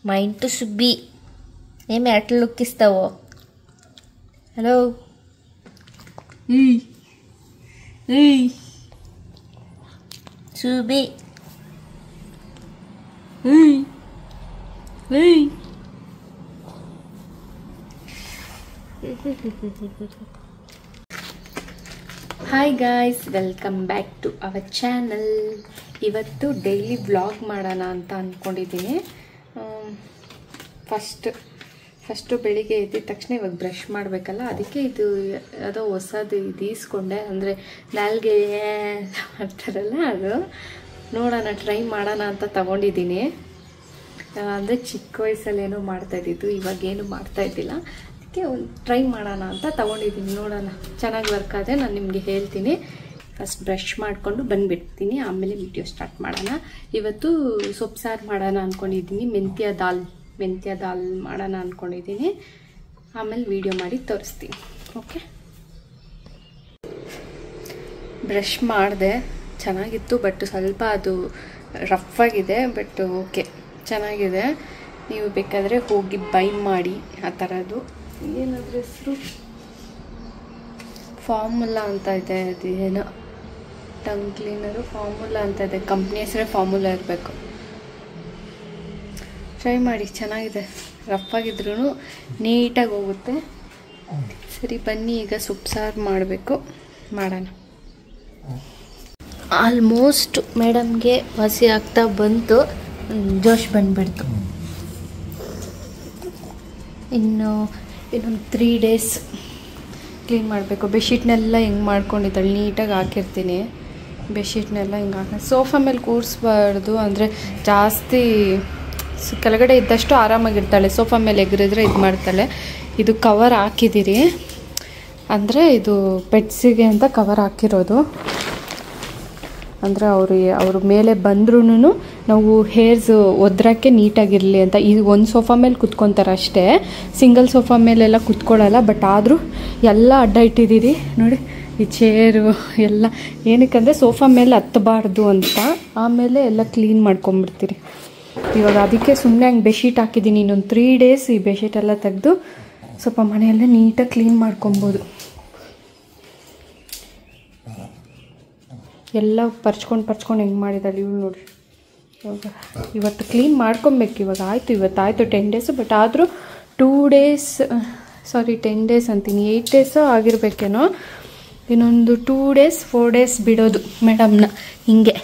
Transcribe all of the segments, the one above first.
మా ఇంటి సుబ్బి ఏమి అట్లు లుక్కిస్తావో. Hello Subbi hi guys, welcome back to our channel. ಇವತ್ತು ಡೈಲಿ ವ್ಲಾಗ್ ಮಾಡೋಣ ಅಂತ ಅಂದ್ಕೊಂಡಿದ್ದೀನಿ. ಫಸ್ಟು ಬೆಳಿಗ್ಗೆ ಎದ್ದ ತಕ್ಷಣ ಇವಾಗ ಬ್ರಷ್ ಮಾಡಬೇಕಲ್ಲ, ಅದಕ್ಕೆ ಇದು ಯಾವುದೋ ಹೊಸದು ಇದು ಈಸ್ಕೊಂಡೆ. ಅಂದರೆ ನಾಲ್ಗೆ ಮಾಡ್ತಾರಲ್ಲ, ಅದು ನೋಡೋಣ, ಟ್ರೈ ಮಾಡೋಣ ಅಂತ ತಗೊಂಡಿದ್ದೀನಿ. ಅಂದರೆ ಚಿಕ್ಕ ವಯಸ್ಸಲ್ಲೇನೋ ಮಾಡ್ತಾಯಿದ್ದಿದ್ದು, ಇವಾಗೇನು ಮಾಡ್ತಾಯಿದ್ದಿಲ್ಲ. ಅದಕ್ಕೆ ಒಂದು ಟ್ರೈ ಮಾಡೋಣ ಅಂತ ತೊಗೊಂಡಿದ್ದೀನಿ. ನೋಡೋಣ, ಚೆನ್ನಾಗಿ ವರ್ಕ್ ಆದರೆ ನಾನು ನಿಮಗೆ ಹೇಳ್ತೀನಿ. ಫಸ್ಟ್ ಬ್ರಷ್ ಮಾಡಿಕೊಂಡು ಬಂದುಬಿಡ್ತೀನಿ, ಆಮೇಲೆ ವಿಡಿಯೋ ಸ್ಟಾರ್ಟ್ ಮಾಡೋಣ. ಇವತ್ತು ಸೊಪ್ಪು ಸಾರು ಮಾಡೋಣ ಅಂದ್ಕೊಂಡಿದ್ದೀನಿ. ಮೆಂತ್ಯ ದಾಲ್ ಮಾಡೋಣ ಅಂದ್ಕೊಂಡಿದ್ದೀನಿ. ಆಮೇಲೆ ವಿಡಿಯೋ ಮಾಡಿ ತೋರಿಸ್ತೀನಿ. ಓಕೆ, ಬ್ರಷ್ ಮಾಡಿದೆ, ಚೆನ್ನಾಗಿತ್ತು. ಬಟ್ ಸ್ವಲ್ಪ ಅದು ರಫ್ ಆಗಿದೆ. ಬಟ್ ಓಕೆ, ಚೆನ್ನಾಗಿದೆ. ನೀವು ಬೇಕಾದರೆ ಹೋಗಿ ಬೈ ಮಾಡಿ. ಆ ಥರದ್ದು ಏನಾದರೂ ಹೆಸರು ಫಾರ್ಮುಲಾ ಅಂತ ಇದೆ, ಅದು ಏನೋ ಟಂಗ್ ಕ್ಲೀನರು ಫಾರ್ಮುಲಾ ಅಂತ ಇದೆ. ಕಂಪ್ನಿ ಹೆಸರೇ ಫಾರ್ಮುಲಾ ಇರಬೇಕು. ಟ್ರೈ ಮಾಡಿ, ಚೆನ್ನಾಗಿದೆ. ರಫ್ ಆಗಿದ್ರೂ ನೀಟಾಗಿ ಹೋಗುತ್ತೆ. ಸರಿ, ಬನ್ನಿ ಈಗ ಸೊಪ್ಪು ಸಾರು ಮಾಡೋಣ. ಆಲ್ಮೋಸ್ಟ್ ಮೇಡಮ್ಗೆ ವಾಸಿ ಆಗ್ತಾ ಬಂತು, ಜೋಶ್ ಬಂದುಬಿಡ್ತು. ಇನ್ನೊಂದು 3 days ಕ್ಲೀನ್ ಮಾಡಬೇಕು. ಬೆಡ್ಶೀಟ್ನೆಲ್ಲ ಹಿಂಗೆ ಮಾಡ್ಕೊಂಡಿದ್ದಾಳೆ, ನೀಟಾಗಿ ಹಾಕಿರ್ತೀನಿ. ಬೆಡ್ಶೀಟ್ನೆಲ್ಲ ಹಿಂಗೆ ಸೋಫಾ ಮೇಲೆ ಕೂರಿಸ್ಬಾರ್ದು, ಅಂದರೆ ಜಾಸ್ತಿ ಕೆಳಗಡೆ ಇದ್ದಷ್ಟು ಆರಾಮಾಗಿರ್ತಾಳೆ. ಸೋಫಾ ಮೇಲೆ ಎಗರಿದ್ರೆ ಇದು ಮಾಡ್ತಾಳೆ. ಇದು ಕವರ್ ಹಾಕಿದ್ದೀರಿ, ಅಂದರೆ ಇದು ಪೆಟ್ಸಿಗೆ ಅಂತ ಕವರ್ ಹಾಕಿರೋದು. ಅಂದರೆ ಅವ್ರ ಮೇಲೆ ಬಂದ್ರೂ ನಾವು ಹೇರ್ಸ್ ಒದ್ರಕ್ಕೆ ನೀಟಾಗಿರಲಿ ಅಂತ. ಇದು ಒಂದು ಸೋಫಾ ಮೇಲೆ ಕುತ್ಕೊತಾರೆ ಅಷ್ಟೇ, ಸಿಂಗಲ್ ಸೋಫಾ ಮೇಲೆಲ್ಲ ಕುತ್ಕೊಳ್ಳಲ್ಲ. ಬಟ್ ಆದರೂ ಎಲ್ಲ ಅಡ್ಡ ಇಟ್ಟಿದ್ದೀರಿ ನೋಡಿ. ಈ ಚೇರು ಎಲ್ಲ ಏನಕ್ಕಂದರೆ ಸೋಫಾ ಮೇಲೆ ಹತ್ತಬಾರ್ದು ಅಂತ. ಆಮೇಲೆ ಎಲ್ಲ ಕ್ಲೀನ್ ಮಾಡ್ಕೊಂಬಿಡ್ತೀರಿ. ಇವಾಗ ಅದಕ್ಕೆ ಸುಮ್ಮನೆ ಹಂಗೆ ಬೆಡ್ಶೀಟ್ ಹಾಕಿದ್ದೀನಿ. ಇನ್ನೊಂದು 3 days ಈ ಬೆಡ್ಶೀಟೆಲ್ಲ ತೆಗೆದು ಸ್ವಲ್ಪ ಮನೆಯೆಲ್ಲ ನೀಟಾಗಿ ಕ್ಲೀನ್ ಮಾಡ್ಕೊಬೋದು. ಎಲ್ಲ ಪರ್ಚ್ಕೊಂಡು ಹೆಂಗೆ ಮಾಡಿದ್ದಾಳೆ ಇವಳು ನೋಡಿ. ಇವತ್ತು ಕ್ಲೀನ್ ಮಾಡ್ಕೊಬೇಕು. ಇವಾಗ ಇವತ್ತಾಯಿತು 10 days. ಬಟ್ ಆದರೂ 10 days ಅಂತೀನಿ, 8 days ಆಗಿರಬೇಕೇನೋ. ಇನ್ನೊಂದು 2 days 4 days ಬಿಡೋದು ಮೇಡಮ್ನ ಹಿಂಗೆ.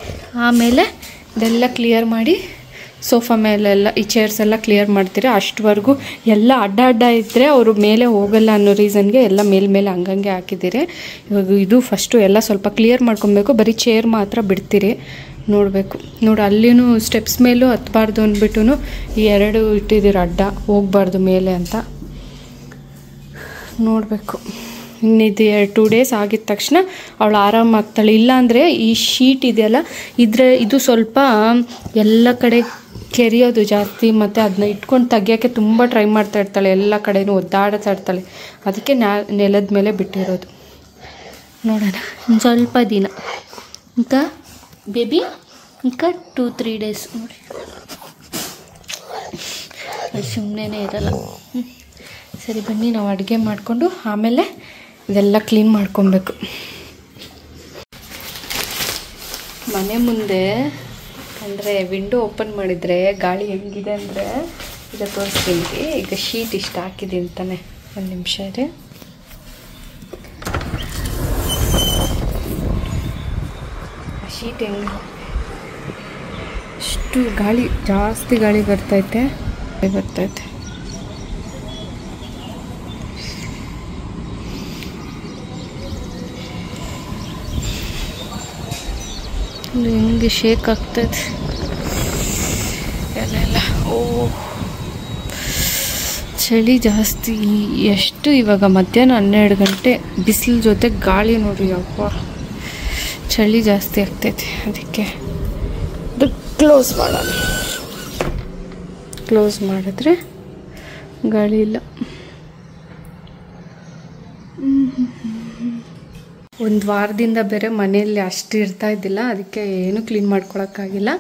ಆಮೇಲೆ ಇದೆಲ್ಲ ಕ್ಲಿಯರ್ ಮಾಡಿ ಸೋಫಾ ಮೇಲೆಲ್ಲ ಈ ಚೇರ್ಸ್ ಎಲ್ಲ ಕ್ಲಿಯರ್ ಮಾಡ್ತೀರಿ. ಅಷ್ಟವರೆಗೂ ಎಲ್ಲ ಅಡ್ಡ ಇದ್ದರೆ ಅವರು ಮೇಲೆ ಹೋಗಲ್ಲ ಅನ್ನೋ ರೀಸನ್ಗೆ ಎಲ್ಲ ಮೇಲೆ ಹಂಗಂಗೆ ಹಾಕಿದ್ದೀರಿ. ಇವಾಗ ಇದು ಫಸ್ಟು ಎಲ್ಲ ಸ್ವಲ್ಪ ಕ್ಲಿಯರ್ ಮಾಡ್ಕೊಬೇಕು. ಬರೀ ಚೇರ್ ಮಾತ್ರ ಬಿಡ್ತೀರಿ. ನೋಡಬೇಕು ನೋಡಿ, ಅಲ್ಲಿನೂ ಸ್ಟೆಪ್ಸ್ ಮೇಲೂ ಹತ್ತಬಾರ್ದು ಅಂದ್ಬಿಟ್ಟು ಈ 2 ಇಟ್ಟಿದ್ದೀರಿ ಅಡ್ಡ, ಹೋಗಬಾರ್ದು ಮೇಲೆ ಅಂತ. ನೋಡಬೇಕು. ಇನ್ನಿದು 2 days ಆಗಿದ ತಕ್ಷಣ ಅವಳು ಆರಾಮಾಗ್ತಾಳೆ. ಇಲ್ಲಾಂದರೆ ಈ ಶೀಟ್ ಇದೆಯಲ್ಲ, ಇದು ಸ್ವಲ್ಪ ಎಲ್ಲ ಕಡೆ ಕೆರೆಯೋದು ಜಾಸ್ತಿ. ಮತ್ತು ಅದನ್ನ ಇಟ್ಕೊಂಡು ತೆಗಿಯೋಕ್ಕೆ ತುಂಬ ಟ್ರೈ ಮಾಡ್ತಾ ಇರ್ತಾಳೆ. ಎಲ್ಲ ಕಡೆನೂ ಒದ್ದಾಡ್ತಾ ಇರ್ತಾಳೆ. ಅದಕ್ಕೆ ನೆಲದ ಮೇಲೆ ಬಿಟ್ಟಿರೋದು. ನೋಡೋಣ, ಸ್ವಲ್ಪ ದಿನ ಈಗ ಬೇಬಿ, ಈಗ 2-3 days ನೋಡಿ, ಸುಮ್ಮನೆ ಇರಲ್ಲ. ಸರಿ, ಬನ್ನಿ ನಾವು ಅಡುಗೆ ಮಾಡಿಕೊಂಡು ಆಮೇಲೆ ಇದೆಲ್ಲ ಕ್ಲೀನ್ ಮಾಡ್ಕೊಬೇಕು. ಮನೆ ಮುಂದೆ ಅಂದರೆ ವಿಂಡೋ ಓಪನ್ ಮಾಡಿದರೆ ಗಾಳಿ ಹೆಂಗಿದೆ ಅಂದರೆ ಈಗ ತೋರಿಸ್ತೀನಿ. ಈಗ ಶೀಟ್ ಇಷ್ಟು ಹಾಕಿದ್ದೀನಿ ತಾನೆ, ಒಂದು ನಿಮಿಷ ಇದೆ. ಆ ಶೀಟ್ ಹೆಂಗೆ ಅಷ್ಟು ಜಾಸ್ತಿ ಗಾಳಿ ಬರ್ತೈತೆ. ಹೆಂಗೆ ಶೇಕ್ ಆಗ್ತದೆ ಎಲ್ಲ. ಚಳಿ ಜಾಸ್ತಿ. ಎಷ್ಟು ಇವಾಗ ಮಧ್ಯಾಹ್ನ 12 ಗಂಟೆ, ಬಿಸಿಲು ಜೊತೆ ಗಾಳಿ ನೋಡಿ. ಅಪ್ಪ, ಚಳಿ ಜಾಸ್ತಿ ಆಗ್ತೈತೆ. ಅದಕ್ಕೆ ಕ್ಲೋಸ್ ಮಾಡೋಣ. ಕ್ಲೋಸ್ ಮಾಡಿದ್ರೆ ಗಾಳಿ ಇಲ್ಲ. ಒಂದು ವಾರದಿಂದ ಬೇರೆ ಮನೆಯಲ್ಲಿ ಅಷ್ಟು ಇರ್ತಾ ಇದ್ದಿಲ್ಲ. ಅದಕ್ಕೆ ಏನೂ ಕ್ಲೀನ್ ಮಾಡ್ಕೊಳಕ್ಕಾಗಿಲ್ಲ.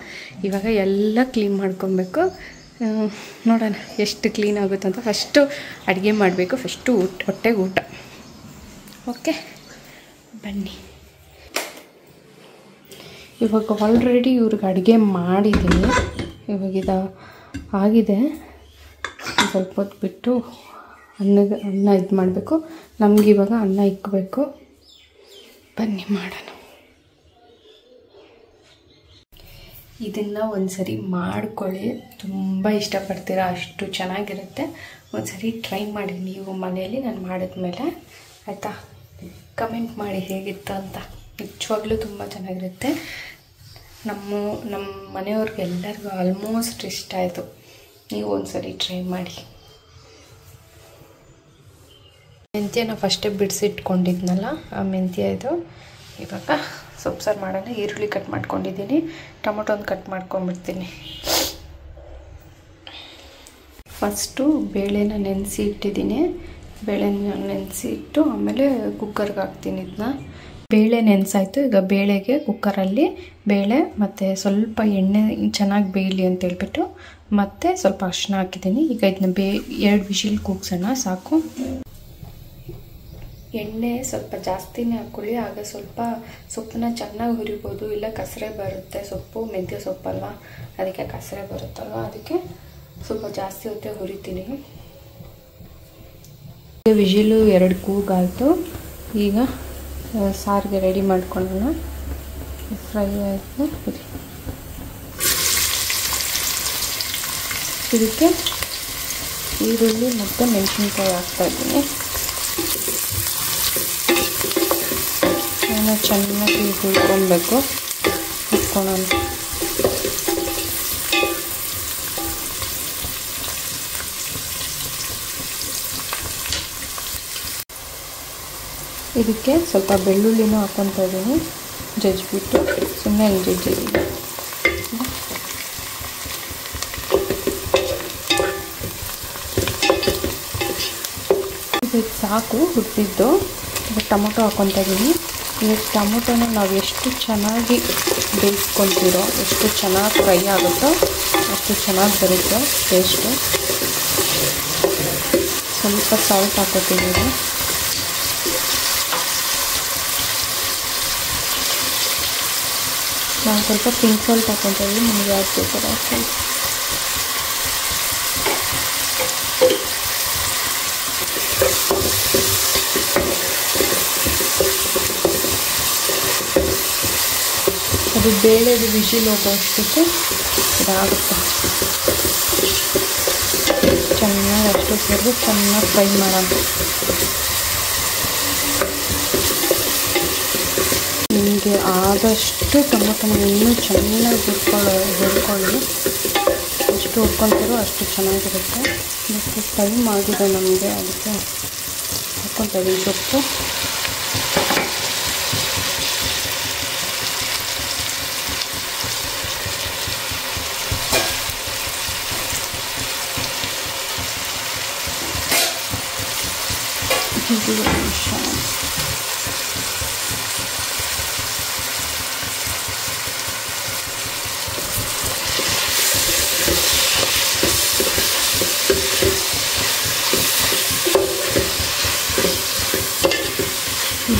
ಇವಾಗ ಎಲ್ಲ ಕ್ಲೀನ್ ಮಾಡ್ಕೊಬೇಕು. ನೋಡೋಣ ಎಷ್ಟು ಕ್ಲೀನ್ ಆಗುತ್ತೆ ಅಂತ. ಫಸ್ಟು ಅಡುಗೆ ಮಾಡಬೇಕು, ಫಸ್ಟು ಹೊಟ್ಟೆಗೆ ಊಟ. ಓಕೆ ಬನ್ನಿ. ಇವಾಗ ಆಲ್ರೆಡಿ ಇವ್ರಿಗೆ ಅಡುಗೆ ಮಾಡಿದ್ದೀನಿ. ಇವಾಗ ಆಗಿದೆ. ಸ್ವಲ್ಪ ಹೊತ್ತು ಬಿಟ್ಟು ಅನ್ನ ಇದು ಮಾಡಬೇಕು. ನಮಗಿವಾಗ ಅನ್ನ ಇಕ್ಕಬೇಕು. ಬನ್ನಿ ಮಾಡೋಣ. ಇದನ್ನು ಒಂದು ಸರಿ ಮಾಡ್ಕೊಳ್ಳಿ, ತುಂಬ ಇಷ್ಟಪಡ್ತೀರಾ, ಅಷ್ಟು ಚೆನ್ನಾಗಿರುತ್ತೆ. ಒಂದು ಸರಿ ಟ್ರೈ ಮಾಡಿ ನೀವು ಮನೆಯಲ್ಲಿ. ನಾನು ಮಾಡಿದ್ಮೇಲೆ ಆಯಿತಾ, ಕಮೆಂಟ್ ಮಾಡಿ ಹೇಗಿತ್ತು ಅಂತ. ನಿಜವಾಗ್ಲೂ ತುಂಬ ಚೆನ್ನಾಗಿರುತ್ತೆ. ನಮ್ಮ ಮನೆಯವ್ರಿಗೆ ಎಲ್ಲರಿಗೂ ಆಲ್ಮೋಸ್ಟ್ ಇಷ್ಟ ಆಯಿತು. ನೀವು ಒಂದು ಸರಿ ಟ್ರೈ ಮಾಡಿ. ಮೆಂತ್ಯನ ಫಸ್ಟೇ ಬಿಡಿಸಿಟ್ಕೊಂಡಿದ್ನಲ್ಲ, ಆ ಮೆಂತ್ಯ ಇದು. ಇವಾಗ ಸೊಪ್ಪು ಸಾರು ಮಾಡೋಣ. ಈರುಳ್ಳಿ ಕಟ್ ಮಾಡ್ಕೊಂಡಿದ್ದೀನಿ, ಟೊಮೊಟೊ ಒಂದು ಕಟ್ ಮಾಡ್ಕೊಂಡ್ಬಿಡ್ತೀನಿ. ಫಸ್ಟು ಬೇಳೆನ ನೆನೆಸಿ ಇಟ್ಟಿದ್ದೀನಿ. ಬೇಳೆನ ನೆನೆಸಿ ಇಟ್ಟು ಆಮೇಲೆ ಕುಕ್ಕರ್ಗೆ ಹಾಕ್ತೀನಿ. ಇದನ್ನ ಬೇಳೆ ನೆನೆಸಾಯ್ತು. ಈಗ ಬೇಳೆಗೆ ಕುಕ್ಕರಲ್ಲಿ ಬೇಳೆ ಮತ್ತು ಸ್ವಲ್ಪ ಎಣ್ಣೆ ಚೆನ್ನಾಗಿ ಬೇಯಲಿ ಅಂತೇಳ್ಬಿಟ್ಟು ಮತ್ತು ಸ್ವಲ್ಪ ಅರಿಶಿನ ಹಾಕಿದ್ದೀನಿ. ಈಗ ಇದನ್ನ 2 ವಿಷಿಲ್ ಕೂಗ್ಸೋಣ ಸಾಕು. ಎಣ್ಣೆ ಸ್ವಲ್ಪ ಜಾಸ್ತಿನೇ ಹಾಕ್ಕೊಳ್ಳಿ, ಆಗ ಸ್ವಲ್ಪ ಸೊಪ್ಪನ್ನ ಚೆನ್ನಾಗಿ ಹುರಿಬೋದು. ಇಲ್ಲ ಕಸರೆ ಬರುತ್ತೆ, ಸೊಪ್ಪು ಮೆಂತ್ಯ ಸೊಪ್ಪಲ್ಲ, ಅದಕ್ಕೆ ಕಸರೆ ಬರುತ್ತಲ್ವ, ಅದಕ್ಕೆ ಸ್ವಲ್ಪ ಜಾಸ್ತಿ ಹೊತ್ತೆ ಹುರಿತೀನಿ. ವಿಷಿಲು 2 ಕೂಗಾಯಿತು. ಈಗ ಸಾರಿಗೆ ರೆಡಿ ಮಾಡ್ಕೊಳ್ಳೋಣ. ಫ್ರೈ ಆಯಿತು. ಇದಕ್ಕೆ ಈರುಳ್ಳಿ ಮತ್ತು ಮೆಣಸಿನ್ಕಾಯಿ ಹಾಕ್ತಾಯಿದ್ದೀನಿ. ಚೆನ್ನಾಗಿ ಹುರ್ಕೊಬೇಕು. ಹುರ್ಕೊಳ್ಳೋಣ. ಇದಕ್ಕೆ ಸ್ವಲ್ಪ ಬೆಳ್ಳುಳ್ಳಿನೂ ಹಾಕ್ಕೊತಾ ಇದ್ದೀನಿ, ಜಜ್ಜಿಬಿಟ್ಟು. ಸುಮ್ಮನೆ ಜಜ್ಜಿದ್ದೀನಿ. ಇದು ಸಾಕು ಹುಟ್ಟಿದ್ದು. ಟೊಮೊಟೊ ಹಾಕ್ಕೊತಾ ಇದ್ದೀನಿ. ಈ ಟೊಮೊಟೊನ ನಾವು ಎಷ್ಟು ಚೆನ್ನಾಗಿ ಬೇಯಿಸ್ಕೊತೀರೋ, ಎಷ್ಟು ಚೆನ್ನಾಗಿ ಫ್ರೈ ಆಗುತ್ತೋ ಅಷ್ಟು ಚೆನ್ನಾಗಿ ಬರುತ್ತೆ ಟೇಸ್ಟು. ಸ್ವಲ್ಪ ಸಾಲ್ಟ್ ಹಾಕ್ಕೊತೀನಿ. ನಾನು ಸ್ವಲ್ಪ ಪಿಂಕ್ ಸಾಲ್ಟ್ ಹಾಕ್ಕೊತಾ ಇದ್ದೀನಿ. ನಿಮಗೆ ಯಾವ್ದು ಬೇಕಾದ್ರೆ ಹಾಕ್ತೀನಿ. ಅದು ಬೇಳೆದು ವಿಷಿಲ್ ಹೋಗೋ ಅಷ್ಟಕ್ಕೆ ಇದಾಗುತ್ತೆ. ಚೆನ್ನಾಗಿ ಅಷ್ಟು ಸೇರಿದು ಚೆನ್ನಾಗಿ ಫ್ರೈ ಮಾಡೋಣ. ನಿಮಗೆ ಆದಷ್ಟು ಟೊಮೊಟೊನ ಇನ್ನೂ ಚೆನ್ನಾಗಿ ಹುರ್ಕೊಳ್ಳಿ. ಎಷ್ಟು ಹುರ್ಕೊಳ್ತೀರೋ ಅಷ್ಟು ಚೆನ್ನಾಗಿರುತ್ತೆ. ಮತ್ತು ಟೈಮ್ ಆಗಿದೆ ನಮಗೆ, ಅದಕ್ಕೆ ಹಾಕ್ಕೊತಾ ಇದ್ದೀನಿ ಸೊಪ್ಪು.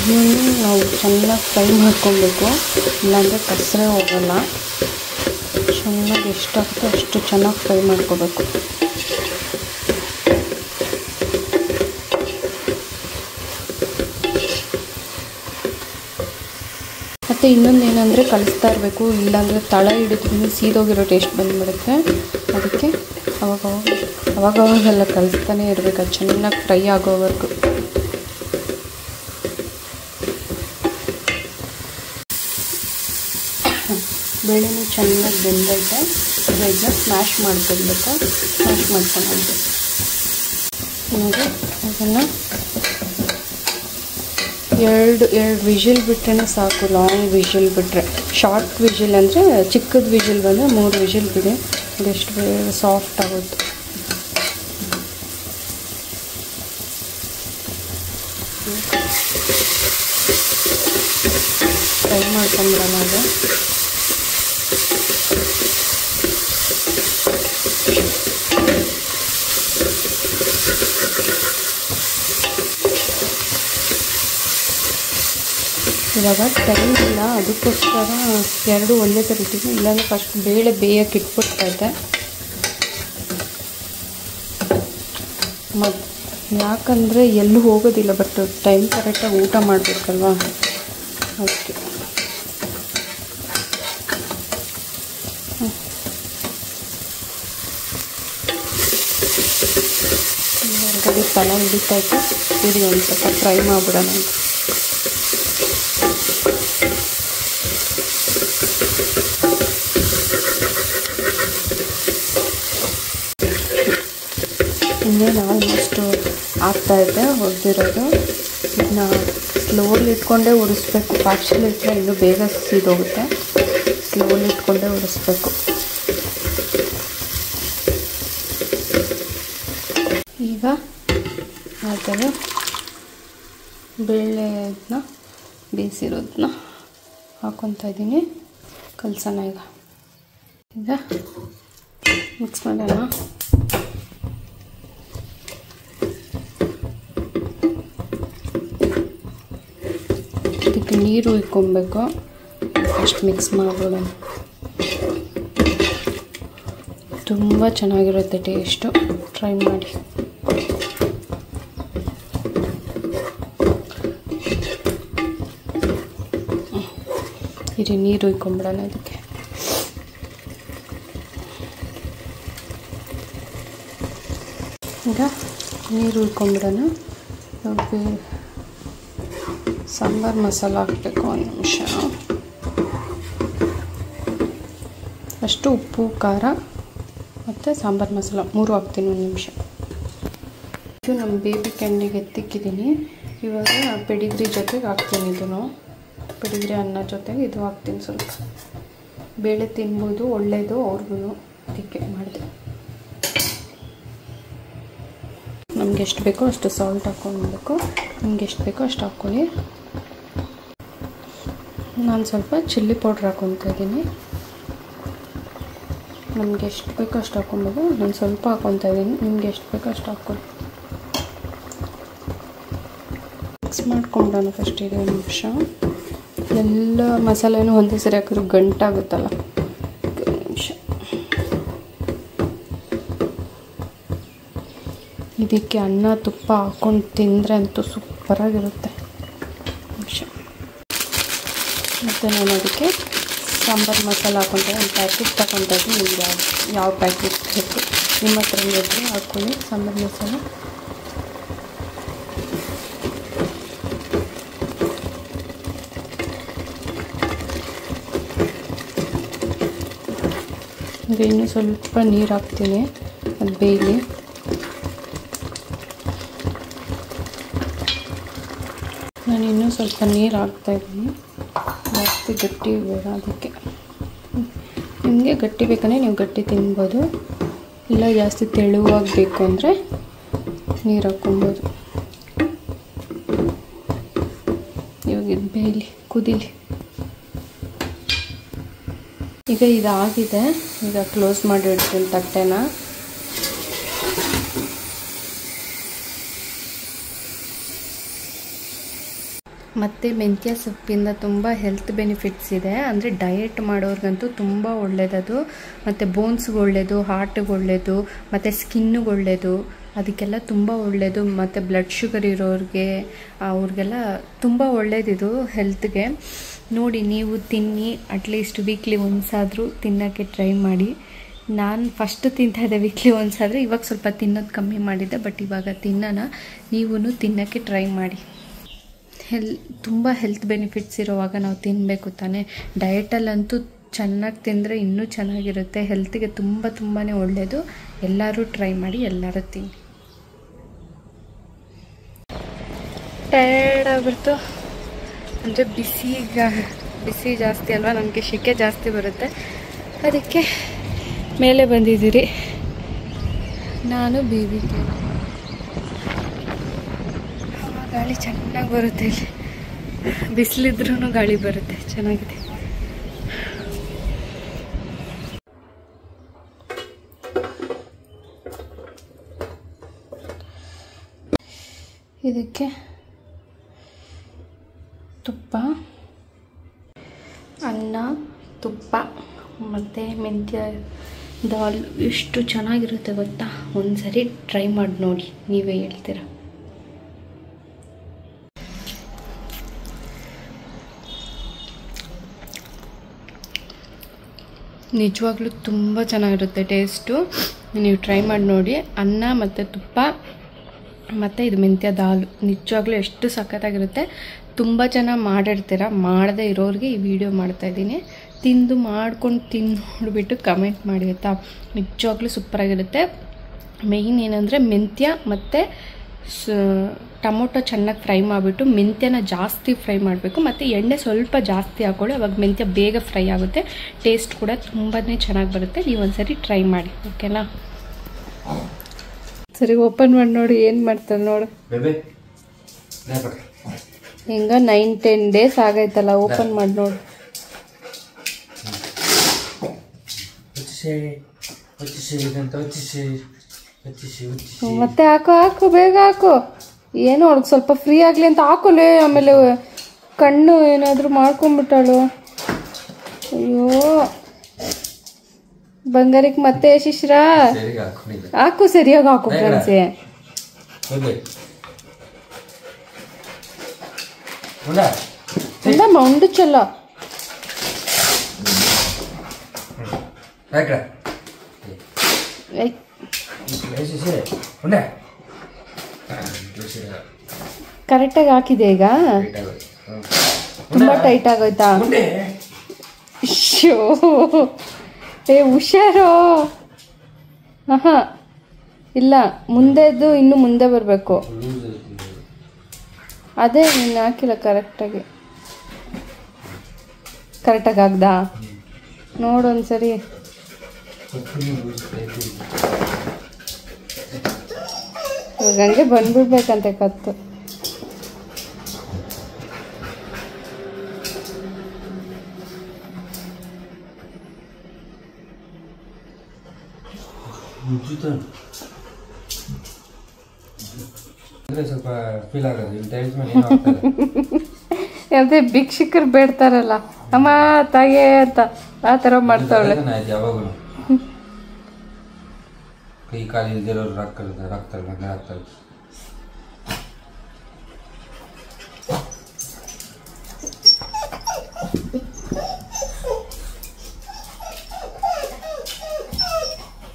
ಇದನ್ನು ನಾವು ಚೆನ್ನಾಗಿ ಫ್ರೈ ಮಾಡ್ಕೊಬೇಕು, ಇಲ್ಲಾಂದರೆ ಕಸರೆ ಹೋಗಲ್ಲ. ಚೆನ್ನಾಗಿ ಎಷ್ಟಾಗುತ್ತೋ ಅಷ್ಟು ಚೆನ್ನಾಗಿ ಫ್ರೈ ಮಾಡ್ಕೋಬೇಕು. ಮತ್ತು ಇನ್ನೊಂದು ಏನಂದರೆ ಕಲಿಸ್ತಾ ಇರಬೇಕು, ಇಲ್ಲಾಂದರೆ ತಳ ಹಿಡಿದ್ರೂ ಸೀದೋಗಿರೋ ಟೇಸ್ಟ್ ಬಂದುಬಿಡುತ್ತೆ. ಅದಕ್ಕೆ ಅವಾಗವಾಗೆಲ್ಲ ಕಲಿಸ್ತಾನೆ ಇರಬೇಕು, ಅದು ಚೆನ್ನಾಗಿ ಫ್ರೈ ಆಗೋವರೆಗೂ. ಬೇಳೆನೂ ಚೆನ್ನಾಗಿ ಬೆಂದೈತೆ. ಇದನ್ನ ಸ್ಮ್ಯಾಶ್ ಮಾಡ್ಕೊಳ್ಬೇಕು. ಸ್ಮ್ಯಾಶ್ ಮಾಡ್ಕೊಂಡು ನೋಡಿ ಅದನ್ನು ಎರಡು ವಿಷಿಲ್ ಬಿಟ್ಟರೆ ಸಾಕು. ಲಾಂಗ್ ವಿಷಿಲ್ ಬಿಟ್ಟರೆ, ಶಾರ್ಟ್ ವಿಷಿಲ್ ಅಂದರೆ ಚಿಕ್ಕದ ವಿಷಿಲ್ ಬಂದರೆ 3 ವಿಷಿಲ್ ಬಿಡಿ. ಅದೆಷ್ಟು ಬೇಗ ಸಾಫ್ಟ್ ಆಗುತ್ತೆ. ಫ್ರೈ ಮಾಡ್ಕೊಂಬಿಡೋಣ ಅದು. ಇವಾಗ ಟೈಮ್ ಇಲ್ಲ, ಅದಕ್ಕೋಸ್ಕರ ಎರಡು ಒಂದೇ ಥರ ಇಟ್ಟಿದ್ದೀನಿ. ಇಲ್ಲಾಂದರೆ ಫಸ್ಟ್ ಬೇಳೆ ಬೇಯಕ್ಕೆ ಇಟ್ಬಿಡ್ತಾಯಿದ್ದೆ. ಮತ್ತು ಯಾಕಂದರೆ ಎಲ್ಲೂ ಹೋಗೋದಿಲ್ಲ, ಬಟ್ ಟೈಮ್ ಕರೆಕ್ಟಾಗಿ ಊಟ ಮಾಡಬೇಕಲ್ವ ಅದಕ್ಕೆ. ಹೊರಗಡೆ ತಲೆ ಹಿಡಿತಾಯಿತ್ತು, ಇದು ಒಂದು ಸ್ವಲ್ಪ ಫ್ರೈ ಮಾಡಿಬಿಡೋಣ. ಇನ್ನೇನು ಆಲ್ಮೋಸ್ಟು ಆಗ್ತಾಯಿದೆ ಹೊಡೆದಿರೋದು. ಇದನ್ನ ಸ್ಲೋಲಿ ಇಟ್ಕೊಂಡೇ ಉರಿಸ್ಬೇಕು. ಫಾಸ್ಟಲ್ಲಿ ಇಟ್ಟರೆ ಇನ್ನೂ ಬೇಗ ಸೀದೋಗುತ್ತೆ. ಸ್ಲೋಲಿ ಇಟ್ಕೊಂಡೇ ಉರಿಸ್ಬೇಕು. ಈಗ ಅದನ್ನು ಬೇಳೆನ ಬೇಯಿಸಿರೋದನ್ನ ಹಾಕ್ಕೊತಾ ಇದ್ದೀನಿ. ಕಲಸೋಣ. ಈಗ ಮಿಕ್ಸ್ ಮಾಡೋಣ. ಇದಕ್ಕೆ ನೀರು ಇಕ್ಕೊಬೇಕು. ಅಷ್ಟು ಮಿಕ್ಸ್ ಮಾಡ್ಬಿಡೋಣ. ತುಂಬ ಚೆನ್ನಾಗಿರುತ್ತೆ ಟೇಸ್ಟು. ಟ್ರೈ ಮಾಡಿ. ಇರಿ, ನೀರು ಇಕ್ಕೊಂಬಿಡೋಣ ಇದಕ್ಕೆ. ಈಗ ನೀರು ಇಕ್ಕೊಂಬಿಡೋಣ. ಸಾಂಬಾರು ಮಸಾಲ ಹಾಕಬೇಕು. ಒಂದು ನಿಮಿಷ. ಅಷ್ಟು ಉಪ್ಪು, ಖಾರ ಮತ್ತು ಸಾಂಬಾರು ಮಸಾಲ 3 ಹಾಕ್ತೀನಿ. ಒಂದು ನಿಮಿಷ. ಇದು ನಮ್ಮ ಬೇಬಿ ಕ್ಯಾಂಡಿಗೆ ಎತ್ತಿಕ್ಕಿದ್ದೀನಿ. ಇವಾಗ ಪೆಡಿಗ್ರಿ ಜೊತೆಗೆ ಹಾಕ್ತೀನಿ. ಇದನ್ನು ಪೆಡಿಗ್ರಿ ಅನ್ನ ಜೊತೆಗೆ ಇದು ಹಾಕ್ತೀನಿ. ಸ್ವಲ್ಪ ಬೇಳೆ ತಿನ್ಬೋದು, ಒಳ್ಳೆಯದು ಅವ್ರಿಗೂ. ಅದಕ್ಕೆ ಮಾಡಿದೆ. ನಮ್ಗೆ ಎಷ್ಟು ಬೇಕೋ ಅಷ್ಟು ಸಾಲ್ಟ್ ಹಾಕ್ಕೊಳ್ಬೇಕು. ನಿಮ್ಗೆ ಎಷ್ಟು ಬೇಕೋ ಅಷ್ಟು ಹಾಕ್ಕೊಳ್ಳಿ. ನಾನು ಸ್ವಲ್ಪ ಚಿಲ್ಲಿ ಪೌಡ್ರ್ ಹಾಕ್ಕೊತಾ ಇದ್ದೀನಿ. ನಮಗೆ ಎಷ್ಟು ಬೇಕೋ ಅಷ್ಟು ಹಾಕ್ಕೊಬೋದು. ನಾನು ಸ್ವಲ್ಪ ಹಾಕ್ಕೊತಾ ಇದ್ದೀನಿ. ನಿಮ್ಗೆ ಎಷ್ಟು ಬೇಕೋ ಅಷ್ಟು ಹಾಕ್ಕೊಳ್ಳಿ. ಮಿಕ್ಸ್ ಮಾಡ್ಕೊಂಬಿಡೋಣ ಫಸ್ಟ್. ಇದೆ ಒಂದು ನಿಮಿಷ. ಎಲ್ಲ ಮಸಾಲೆನೂ ಒಂದೇ ಸರಿ ಹಾಕಿದ್ರು ಗಂಟಾಗುತ್ತಲ್ಲ. ನಿಮಿಷ. ಇದಕ್ಕೆ ಅನ್ನ ತುಪ್ಪ ಹಾಕ್ಕೊಂಡು ತಿಂದರೆ ಅಂತೂ ಸೂಪರಾಗಿರುತ್ತೆ. ನಿಮಿಷ. ಮತ್ತು ನಾನು ಅದಕ್ಕೆ ಸಾಂಬಾರು ಮಸಾಲ ಹಾಕ್ಕೊಂಡೆ. ಒಂದು ಪ್ಯಾಕೆಟ್ ತಗೊತಾ ಇದ್ದೀನಿ. ನಿಮ್ಗೆ ಯಾವ ಪ್ಯಾಕೆಟ್ ಬೇಕು ನಿಮ್ಮ ಹತ್ರ ಇದ್ದರೆ ಹಾಕ್ಕೊಳ್ಳಿ ಸಾಂಬಾರು ಮಸಾಲ. ಈಗ ಇನ್ನೂ ಸ್ವಲ್ಪ ನೀರು ಹಾಕ್ತೀನಿ, ಅದು ಬೇಯಲಿ. ನಾನು ಇನ್ನೂ ಸ್ವಲ್ಪ ನೀರು ಹಾಕ್ತಾಯಿದ್ದೀನಿ. ಜಾಸ್ತಿ ಗಟ್ಟಿ ಬೇಡ ಅದಕ್ಕೆ. ನಿಮಗೆ ಗಟ್ಟಿ ಬೇಕಂದರೆ ನೀವು ಗಟ್ಟಿ ತಿನ್ಬೋದು, ಇಲ್ಲ ಜಾಸ್ತಿ ತೆಳುವಾಗಿ ಬೇಕು ಅಂದರೆ ನೀರು ಹಾಕ್ಕೊಬೋದು. ಇವಾಗ ಇದು ಬೇಯಲಿ, ಕುದೀಲಿ. ಈಗ ಇದಾಗಿದೆ. ಈಗ ಕ್ಲೋಸ್ ಮಾಡಿ ಇಡ್ತೀನಿ ತಟ್ಟೆನ. ಮತ್ತು ಮೆಂತ್ಯ ಸೊಪ್ಪಿಂದ ತುಂಬ ಹೆಲ್ತ್ ಬೆನಿಫಿಟ್ಸ್ ಇದೆ. ಅಂದರೆ ಡಯಟ್ ಮಾಡೋರ್ಗಂತೂ ತುಂಬ ಒಳ್ಳೆಯದದು. ಮತ್ತು ಬೋನ್ಸ್ಗೆ ಒಳ್ಳೆಯದು, ಹಾರ್ಟಿಗೆ ಒಳ್ಳೆಯದು, ಮತ್ತು ಸ್ಕಿನ್ನಿಗೆ ಒಳ್ಳೆಯದು. ಅದಕ್ಕೆಲ್ಲ ತುಂಬ ಒಳ್ಳೆಯದು. ಮತ್ತು ಬ್ಲಡ್ ಶುಗರ್ ಇರೋರಿಗೆ ಅವ್ರಿಗೆಲ್ಲ ತುಂಬ ಒಳ್ಳೆಯದಿದು ಹೆಲ್ತ್ಗೆ. ನೋಡಿ, ನೀವು ತಿನ್ನಿ. ಅಟ್ಲೀಸ್ಟ್ ವೀಕ್ಲಿ ಒಂದ್ಸಾದರೂ ತಿನ್ನೋಕ್ಕೆ ಟ್ರೈ ಮಾಡಿ. ನಾನು ಫಸ್ಟ್ ತಿಂತಾಯಿದ್ದೆ ವೀಕ್ಲಿ ಒಂದ್ಸಾದರೆ. ಇವಾಗ ಸ್ವಲ್ಪ ತಿನ್ನೋದು ಕಮ್ಮಿ ಮಾಡಿದ್ದೆ, ಬಟ್ ಇವಾಗ ತಿನ್ನೋಣ. ನೀವೂ ತಿನ್ನೋಕ್ಕೆ ಟ್ರೈ ಮಾಡಿ. ತುಂಬ ಹೆಲ್ತ್ ಬೆನಿಫಿಟ್ಸ್ ಇರೋವಾಗ ನಾವು ತಿನ್ನಬೇಕು ತಾನೇ. ಡಯಟಲ್ಲಂತೂ ಚೆನ್ನಾಗಿ ತಿಂದರೆ ಇನ್ನೂ ಚೆನ್ನಾಗಿರುತ್ತೆ. ಹೆಲ್ತಿಗೆ ತುಂಬ ತುಂಬಾ ಒಳ್ಳೆಯದು. ಎಲ್ಲರೂ ಟ್ರೈ ಮಾಡಿ, ಎಲ್ಲರೂ ತಿನ್ನಿ. ಟಯರ್ಡ್ ಆಗ್ಬಿಡ್ತು. ಅಂದರೆ ಬಿಸಿ ಜಾಸ್ತಿ ಅಲ್ವಾ, ನಮಗೆ ಸೆಕೆ ಜಾಸ್ತಿ ಬರುತ್ತೆ. ಅದಕ್ಕೆ ಮೇಲೆ ಬಂದಿದ್ದೀರಿ ನಾನು ಬೇಬಿ. ಗಾಳಿ ಚೆನ್ನಾಗಿ ಬರುತ್ತೆ. ಇಲ್ಲಿ ಬಿಸಿಲಿದ್ರೂ ಗಾಳಿ ಬರುತ್ತೆ, ಚೆನ್ನಾಗಿದೆ. ಇದಕ್ಕೆ ತುಪ್ಪ ತುಪ್ಪ ಮತ್ತು ಮೆಂತ್ಯ ದಾಲ್ ಎಷ್ಟು ಚೆನ್ನಾಗಿರುತ್ತೆ ಗೊತ್ತಾ. ಒಂದು ಸರಿ ಟ್ರೈ ಮಾಡಿ ನೋಡಿ, ನೀವೇ ಹೇಳ್ತೀರ. ನಿಜವಾಗ್ಲೂ ತುಂಬ ಚೆನ್ನಾಗಿರುತ್ತೆ ಟೇಸ್ಟು. ನೀವು ಟ್ರೈ ಮಾಡಿ ನೋಡಿ. ಅನ್ನ ಮತ್ತು ತುಪ್ಪ ಮತ್ತು ಇದು ಮೆಂತ್ಯ ದಾಲ್ ನಿಜವಾಗ್ಲೂ ಎಷ್ಟು ಸಖತ್ತಾಗಿರುತ್ತೆ. ತುಂಬ ಜನ ಮಾಡಿರ್ತೀರ, ಮಾಡದೇ ಇರೋರಿಗೆ ಈ ವಿಡಿಯೋ ಮಾಡ್ತಾಯಿದ್ದೀನಿ. ತಿಂದು ಮಾಡ್ಕೊಂಡು ನೋಡಿಬಿಟ್ಟು ಕಮೆಂಟ್ ಮಾಡಿ ಆಯಿತಾ. ನಿಜವಾಗ್ಲೂ ಸೂಪರಾಗಿರುತ್ತೆ. ಮೇಯ್ನ್ ಏನಂದರೆ ಮೆಂತ್ಯ ಮತ್ತು ಟೊಮೊಟೊ ಚೆನ್ನಾಗಿ ಫ್ರೈ ಮಾಡಿಬಿಟ್ಟು ಮೆಂತ್ಯನ ಜಾಸ್ತಿ ಫ್ರೈ ಮಾಡಬೇಕು ಮತ್ತು ಎಣ್ಣೆ ಸ್ವಲ್ಪ ಜಾಸ್ತಿ ಹಾಕೊಳ್ಳಿ, ಅವಾಗ ಮೆಂತ್ಯ ಬೇಗ ಫ್ರೈ ಆಗುತ್ತೆ. ಟೇಸ್ಟ್ ಕೂಡ ತುಂಬಾ ಚೆನ್ನಾಗಿ ಬರುತ್ತೆ. ನೀವು ಒಂದ್ಸರಿ ಟ್ರೈ ಮಾಡಿ, ಓಕೆನಾ. ಸರಿ ಓಪನ್ ಮಾಡಿ ನೋಡಿ ಏನು ಮಾಡ್ತಾರೆ ನೋಡು. ಹಿಂಗ 9-10 ಡೇಸ್ ಆಗೈತಲ್ಲ, ಓಪನ್ ಮಾಡಿ ನೋಡು. ಮತ್ತೆ ಹಾಕು ಬೇಗ ಹಾಕು. ಏನೋ ಅವಳಿಗೆ ಸ್ವಲ್ಪ ಫ್ರೀ ಆಗಲಿ ಅಂತ ಹಾಕೋಲೆ, ಆಮೇಲೆ ಕಣ್ಣು ಏನಾದರೂ ಮಾಡ್ಕೊಂಡ್ಬಿಟ್ಟಾಳು. ಅಯ್ಯೋ ಬಂಗಾರಕ್ಕೆ ಮತ್ತೆ ಶಿಶ್ರ ಹಾಕು, ಸರಿಯಾಗಿ ಹಾಕು ಫ್ರೆಂಡ್ಸೆ. ಉಂಡು ಚಲೋ. ಕರೆಕ್ಟಾಗಿ ಹಾಕಿದೆ ಈಗ. ತುಂಬಾ ಟೈಟ್ ಆಗೋಯ್ತಾ? ಹುಷಾರು. ಹಾ ಇಲ್ಲ, ಮುಂದೆದು ಇನ್ನು ಮುಂದೆ ಬರಬೇಕು. ಅದೇ ನೀನು ಹಾಕಿಲ್ಲ ಕರೆಕ್ಟಾಗಿ ಆಗ್ದಾ ನೋಡು ಒಂದ್ಸರಿ. ಹಂಗೆ ಬಂದ್ಬಿಡ್ಬೇಕಂತೆ ಕತ್ತು. ಅದೇ ಭಿಕ್ಷಕರು ಬೇಡ್ತಾರಲ್ಲ, ಅಮ್ಮ ತಾಗೆ ಅಂತ, ಆ ಥರ ಮಾಡ್ತಾವಳೆ. ಕೈ ಕಾಲು ಇಲ್ದಿರೋರು ರಾಕ್ತಾರೆ.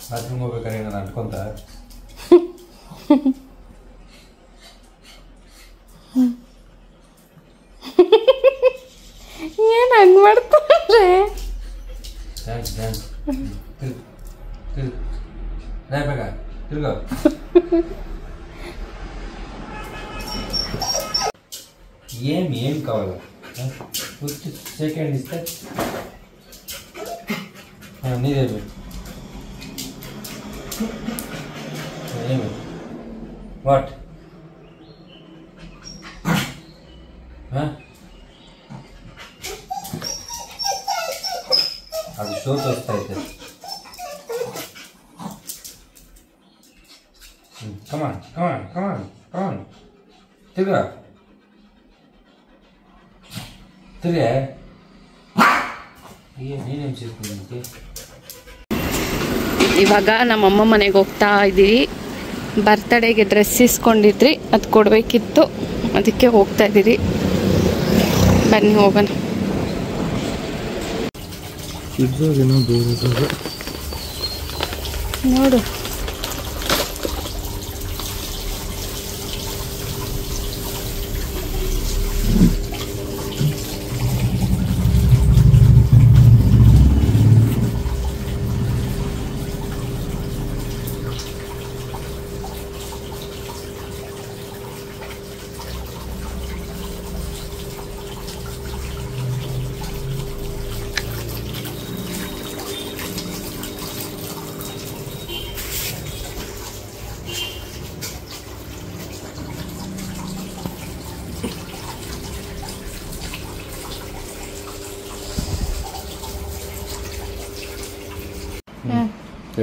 ಬಾತ್ರೂಮ್ ಹೋಗ್ಬೇಕಾದ್ರೆ ಏನಾರು ಅನ್ಕೊಂತ ಏನು ಹಂಗೆ ಮಾಡ್ತಾರೆ? ఏం కావాలా? సెకండ్ ఇస్తే నీదేమి ఏమి వాట్ అది షోకి వస్తాయి. Come on. ತಿರ್ಗಾ ಇವಾಗ ನಮ್ಮಮ್ಮ ಮನೆಗೆ ಹೋಗ್ತಾ ಇದ್ದೀವಿ. ಬರ್ತಡೇಗೆ ಡ್ರೆಸ್ ಇಸ್ಕೊಂಡಿದ್ರಿ, ಅದು ಕೊಡಬೇಕಿತ್ತು, ಅದಕ್ಕೆ ಹೋಗ್ತಾ ಇದ್ದೀರಿ. ಬನ್ನಿ ಹೋಗೋಣ. ನೋಡು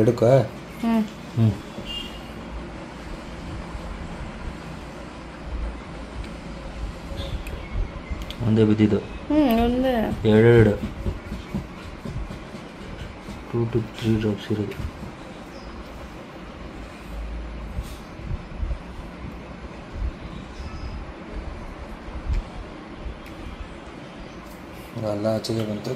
ಎಡಕ್ಕ ಒಂದೇ ಬಿದ್ದಿದ್ದು, ಎರಡು 2 to 3 ಡ್ರಾಪ್ಸ್ ಇರೋದು. ಎಲ್ಲ ಆಚೆಗೆ ಬಂತು.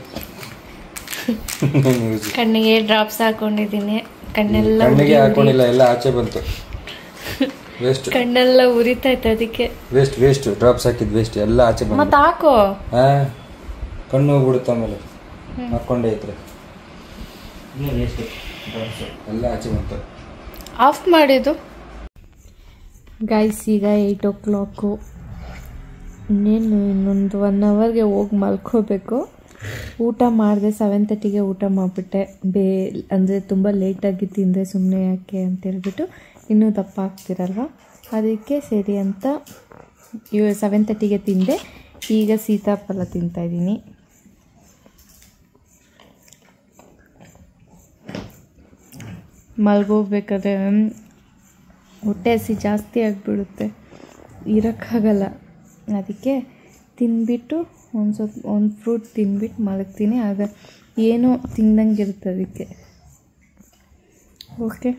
ಕಣ್ಣಿಗೆ ಡ್ರಾಪ್ಸ್ ಹಾಕೊಂಡಿದ್ದೀನಿ, ಕಣ್ಣಿಗೆ ಹಾಕೊಂಡಿಲ್ಲ, ಎಲ್ಲ ಆಚೆ ಬಂತು. ವೇಸ್ಟ್, ಕಣ್ಣೆಲ್ಲ ಉರಿತೈತೆ, ಅದಕ್ಕೆ ವೇಸ್ಟ್ ಡ್ರಾಪ್ಸ್ ಹಾಕಿದ್ ವೇಸ್ಟ್ ಎಲ್ಲ ಆಚೆ ಬಂತು. ಮತ್ತೆ ಹಾಕೋ. ಕಣ್ಣು ಹೋಗ್ಬಿಡುತ್ತೆ ಆಮೇಲೆ ಹಾಕೊಂಡೇ ಇದ್ರೆ ಎಲ್ಲ ಆಚೆ ಬಂತು. ಆಫ್ ಮಾಡಿದ್ದು ಗೈಸ್. ಈಗ 8 o'clock. ಇನ್ನೇನು ಇನ್ನೊಂದು 1 hourಗೆ ಹೋಗಿ ಮಲ್ಕೋಬೇಕು. ಊಟ ಮಾಡಿದೆ 7:30ಗೆ ಊಟ ಮಾಡಿಬಿಟ್ಟೆ. ಅಂದರೆ ತುಂಬ ಲೇಟಾಗಿ ತಿಂದರೆ ಸುಮ್ಮನೆ ಯಾಕೆ ಅಂತೇಳ್ಬಿಟ್ಟು ಇನ್ನೂ ದಪ್ಪ ಆಗ್ತಿರಲ್ವ, ಅದಕ್ಕೆ ಸರಿ ಅಂತ 7:30ಗೆ ತಿಂದೆ. ಈಗ ಸೀತಾಫಲ ತಿಂತಾಯಿದ್ದೀನಿ. ಮಲ್ಗೋಗ್ಬೇಕಾದ್ರೆ ಹೊಟ್ಟೆ ಹಸಿ ಜಾಸ್ತಿ ಆಗಿಬಿಡುತ್ತೆ, ಇರೋಕ್ಕಾಗಲ್ಲ. ಅದಕ್ಕೆ ತಿಂದ್ಬಿಟ್ಟು ಒಂದು ಫ್ರೂಟ್ ತಿಂದ್ಬಿಟ್ಟು ಮಲಗ್ತೀನಿ. ಆಗ ಏನೋ ತಿಂದಂಗೆ ಇರುತ್ತೆ ಅದಕ್ಕೆ. ಓಕೆ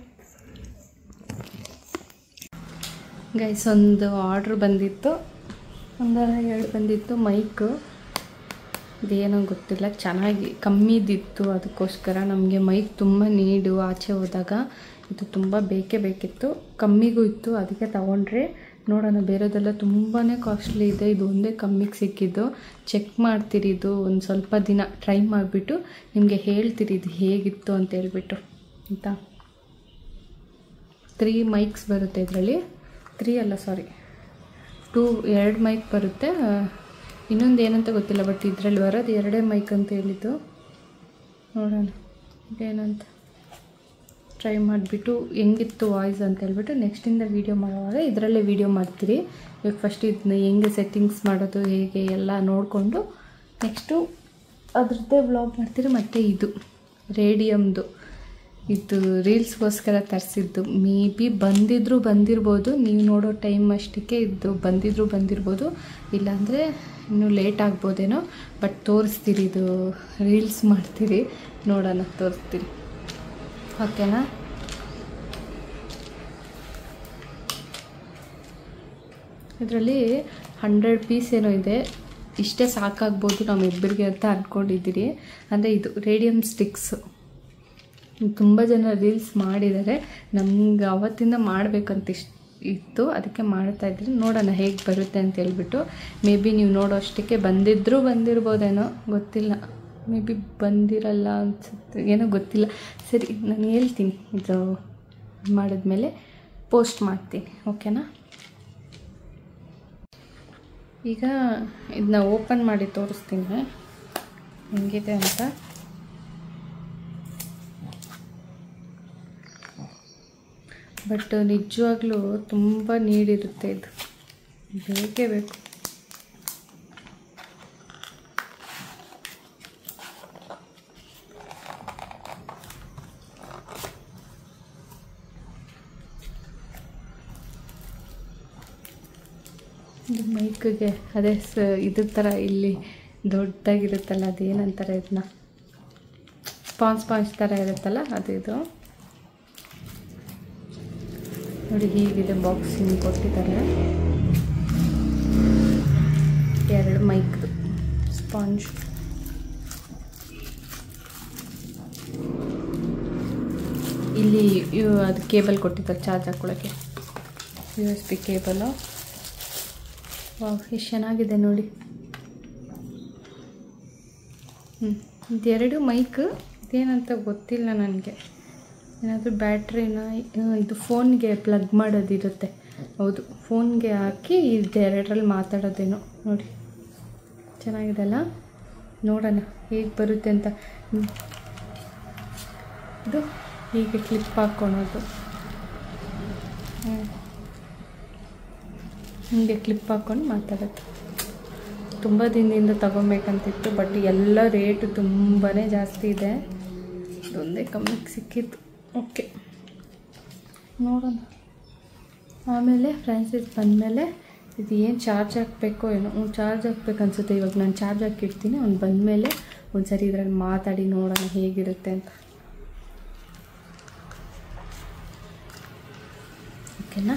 ಗೈಸ್, ಒಂದು ಆರ್ಡ್ರ್ ಬಂದಿತ್ತು, 1-2 ಬಂದಿತ್ತು. ಮೈಕು ಇದೇನೋ ಗೊತ್ತಿಲ್ಲ, ಚೆನ್ನಾಗಿ ಕಮ್ಮಿದಿತ್ತು. ಅದಕ್ಕೋಸ್ಕರ ನಮಗೆ ಮೈಕ್ ತುಂಬ ನೀಡು. ಆಚೆ ಹೋದಾಗ ಇದು ತುಂಬ ಬೇಕಿತ್ತು. ಕಮ್ಮಿಗೂ ಇತ್ತು, ಅದಕ್ಕೆ ತಗೊಂಡ್ರೆ. ನೋಡೋಣ, ಬೇರೆದೆಲ್ಲ ತುಂಬಾ ಕಾಸ್ಟ್ಲಿ ಇದೆ, ಇದು ಒಂದೇ ಕಮ್ಮಿಗೆ ಸಿಕ್ಕಿದ್ದು. ಚೆಕ್ ಮಾಡ್ತೀರಿ, ಇದು ಒಂದು ಸ್ವಲ್ಪ ದಿನ ಟ್ರೈ ಮಾಡಿಬಿಟ್ಟು ನಿಮಗೆ ಹೇಳ್ತೀರಿ ಇದು ಹೇಗಿತ್ತು ಅಂತ ಹೇಳ್ಬಿಟ್ಟು ಆಯಿತಾ. 3 ಮೈಕ್ಸ್ ಬರುತ್ತೆ ಇದರಲ್ಲಿ. 3 ಅಲ್ಲ, ಸಾರಿ 2 ಮೈಕ್ ಬರುತ್ತೆ. ಇನ್ನೊಂದು ಏನಂತ ಗೊತ್ತಿಲ್ಲ, ಬಟ್ ಇದರಲ್ಲಿ ಬರೋದು 2 ಮೈಕ್ ಅಂತ ಹೇಳಿದ್ದು. ನೋಡೋಣ ಏನಂತ ಟ್ರೈ ಮಾಡಿಬಿಟ್ಟು ಹೆಂಗಿತ್ತು ವಾಯ್ಸ್ ಅಂತ ಹೇಳ್ಬಿಟ್ಟು ನೆಕ್ಸ್ಟಿಂದ ವೀಡಿಯೋ ಮಾಡುವಾಗ ಇದರಲ್ಲೇ ವೀಡಿಯೋ ಮಾಡ್ತೀರಿ. ಇವಾಗ ಫಸ್ಟ್ ಇದನ್ನ ಹೆಂಗೆ ಸೆಟ್ಟಿಂಗ್ಸ್ ಮಾಡೋದು ಹೇಗೆ ಎಲ್ಲ ನೋಡಿಕೊಂಡು ನೆಕ್ಸ್ಟು ಅದ್ರದ್ದೇ ವ್ಲಾಗ್ ಮಾಡ್ತೀರಿ. ಮತ್ತು ಇದು ರೇಡಿಯಮ್ದು ಇದು ರೀಲ್ಸ್ಗೋಸ್ಕರ ತರಿಸಿದ್ದು. ಮೇ ಬಿ ಬಂದಿರ್ಬೋದು, ನೀವು ನೋಡೋ ಟೈಮ್ ಅಷ್ಟಕ್ಕೆ ಇದು ಬಂದಿರ್ಬೋದು, ಇಲ್ಲಾಂದರೆ ಇನ್ನೂ ಲೇಟ್ ಆಗ್ಬೋದೇನೋ. ಬಟ್ ತೋರಿಸ್ತೀರಿ, ಇದು ರೀಲ್ಸ್ ಮಾಡ್ತೀರಿ, ನೋಡೋಣ, ತೋರಿಸ್ತೀರಿ. ಓಕೆನಾ. ಇದರಲ್ಲಿ 100 ಪೀಸ್ ಏನೋ ಇದೆ. ಇಷ್ಟೇ ಸಾಕಾಗ್ಬೋದು ನಮ್ಮಿಬ್ಬರಿಗೆ ಅಂತ ಅಂದ್ಕೊಂಡಿದ್ದೀರಿ. ಅಂದರೆ ಇದು ರೇಡಿಯಮ್ ಸ್ಟಿಕ್ಸು ತುಂಬ ಜನ ರೀಲ್ಸ್ ಮಾಡಿದ್ದಾರೆ. ನಮ್ಗೆ ಅವತ್ತಿಂದ ಮಾಡಬೇಕಂತ ಇತ್ತು, ಅದಕ್ಕೆ ಮಾಡ್ತಾಯಿದ್ರಿ. ನೋಡೋಣ ಹೇಗೆ ಬರುತ್ತೆ ಅಂತ ಹೇಳ್ಬಿಟ್ಟು. ಮೇ ಬಿ ನೀವು ನೋಡೋ ಅಷ್ಟಕ್ಕೆ ಬಂದಿರ್ಬೋದೇನೋ ಗೊತ್ತಿಲ್ಲ, ಮೇ ಬಿ ಬಂದಿರಲ್ಲ ಅನಿಸುತ್ತೆ, ಏನೋ ಗೊತ್ತಿಲ್ಲ. ಸರಿ, ನಾನು ಹೇಳ್ತೀನಿ, ಇದು ಮಾಡಿದ್ಮೇಲೆ ಪೋಸ್ಟ್ ಮಾಡ್ತೀನಿ. ಓಕೆನಾ. ಈಗ ಇದನ್ನ ಓಪನ್ ಮಾಡಿ ತೋರಿಸ್ತೀನಿ ಹೆಂಗಿದೆ ಅಂತ. ಬಟ್ ನಿಜವಾಗ್ಲೂ ತುಂಬ ನೀಡಿರುತ್ತೆ, ಇದು ಬೇಕೇ ಬೇಕು. ಇದು ಮೈಕ್ಗೆ ಅದೇ ಇದ್ರ ಥರ ಇಲ್ಲಿ ದೊಡ್ಡದಾಗಿರುತ್ತಲ್ಲ, ಅದೇನಂತಾರೆ ಇದನ್ನ, ಸ್ಪಾಂಜ್ ಥರ ಇರುತ್ತಲ್ಲ, ಅದು ಇದು ನೋಡಿ. ಹೀಗಿದೆ ಬಾಕ್ಸ್, ಹಿಂಗೆ ಕೊಟ್ಟಿದ್ದಾರೆ. 2 ಮೈಕ್ದು ಸ್ಪಾಂಜ್. ಇಲ್ಲಿ ಅದು ಕೇಬಲ್ ಕೊಟ್ಟಿದ್ದಾರೆ ಚಾರ್ಜ್ ಹಾಕ್ಕೊಳ್ಳೋಕ್ಕೆ, USB ಕೇಬಲು. ವಾವ್, ಎಷ್ಟು ಚೆನ್ನಾಗಿದೆ ನೋಡಿ. ಇದೆರಡು ಮೈಕ್, ಇದೇನಂತ ಗೊತ್ತಿಲ್ಲ ನನಗೆ. ಏನಾದರೂ ಬ್ಯಾಟ್ರಿನ ಇದು ಫೋನ್ಗೆ ಪ್ಲಗ್ ಮಾಡೋದಿರುತ್ತೆ. ಹೌದು, ಫೋನ್ಗೆ ಹಾಕಿ ಇದೆರಡರಲ್ಲಿ ಮಾತಾಡೋದೇನೋ. ನೋಡಿ ಚೆನ್ನಾಗಿದೆ ಅಲ್ಲ. ನೋಡೋಣ ಹೇಗೆ ಬರುತ್ತೆ ಅಂತ. ಇದು ಹೀಗೆ ಕ್ಲಿಪ್ ಹಾಕ್ಕೊಳೋದು, ಹೀಗೆ ಕ್ಲಿಪ್ ಹಾಕ್ಕೊಂಡು ಮಾತಾಡೋದು. ತುಂಬ ದಿನದಿಂದ ತಗೊಬೇಕಂತಿತ್ತು, ಬಟ್ ಎಲ್ಲ ರೇಟು ತುಂಬಾ ಜಾಸ್ತಿ ಇದೆ. ಇದೊಂದೇ ಕಮ್ಮಿಗೆ ಸಿಕ್ಕಿತ್ತು. ಓಕೆ, ನೋಡೋಣ. ಆಮೇಲೆ ಫ್ರಾನ್ಸಿಸ್ ಬಂದಮೇಲೆ ಇದು ಏನು ಚಾರ್ಜ್ ಹಾಕಬೇಕೋ ಏನೋ, ಚಾರ್ಜ್ ಹಾಕ್ಬೇಕು ಅನಿಸುತ್ತೆ. ಇವಾಗ ನಾನು ಚಾರ್ಜ್ ಹಾಕಿಡ್ತೀನಿ. ಅವ್ನು ಬಂದಮೇಲೆ ಒಂದು ಸರಿ ಇದ್ರಲ್ಲಿ ಮಾತಾಡಿ ನೋಡೋಣ ಹೇಗಿರುತ್ತೆ ಅಂತ. ಓಕೆನಾ?